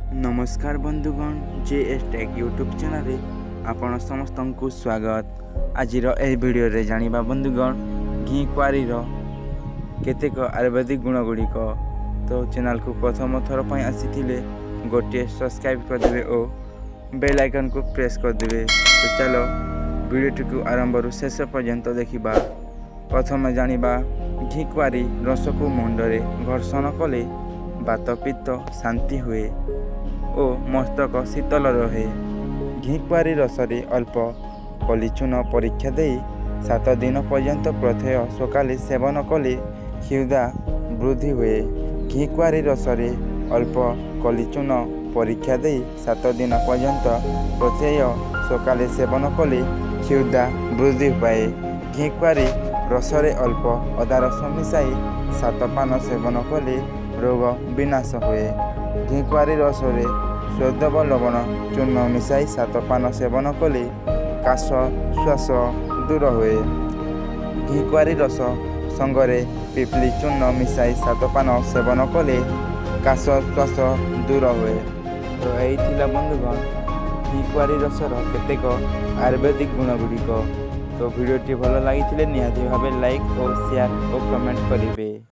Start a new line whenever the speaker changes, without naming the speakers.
नमस्कार बंधुगण JS take YouTube channel आपण समस्त को स्वागत। आज वीडियो रे जानिबा बंधुगण घी क्वारी केतेक आयुर्वेदिक गुण गुड़िक। तो चैनल को प्रथम थर पर आसी गोटे सब्सक्राइब करदे और बेल आइकन को प्रेस करदे। तो चलो वीडियोटी को आरंभ शेष पर्यंत देखा। प्रथम जानिबा घी क्वारी रस को मुंडरे घर्षण कले बात पित्त शांति हुए और मस्तक शीतल रहे। घी क्वारी रसरे अल्प कलिचून परीक्षा दे 7 दिन पर्यंत प्रत्यय सकाले सेवन कले क्षुधा वृद्धि हुए। घी क्वारी रसरे अल्प कलिचून परीक्षा दे 7 दिन पर्यंत प्रत्यय सकाले सेवन कले क्षुधा वृद्धि पाए। घी क्वारी रसरे अल्प अदा रस मिसाई 7 पान सेवन कले रोग विनाश हुए। घी क्वारी रसरे स्वैदव लवण चूर्ण मिसाई 7 पान सेवन कले काश श्वास दूर हुए। घी क्वारी रस संगरे पिपली चूर्ण मिसाई 7 पान सेवन कले काश श्वास दूर हुए। तो यही थिला बंधुगण घी क्वारी रसर केतेक आयुर्वेदिक गुण गुड़िक। तो वीडियोटी भल लगी निहाती भावे लाइक और शेयर और कमेंट करेंगे।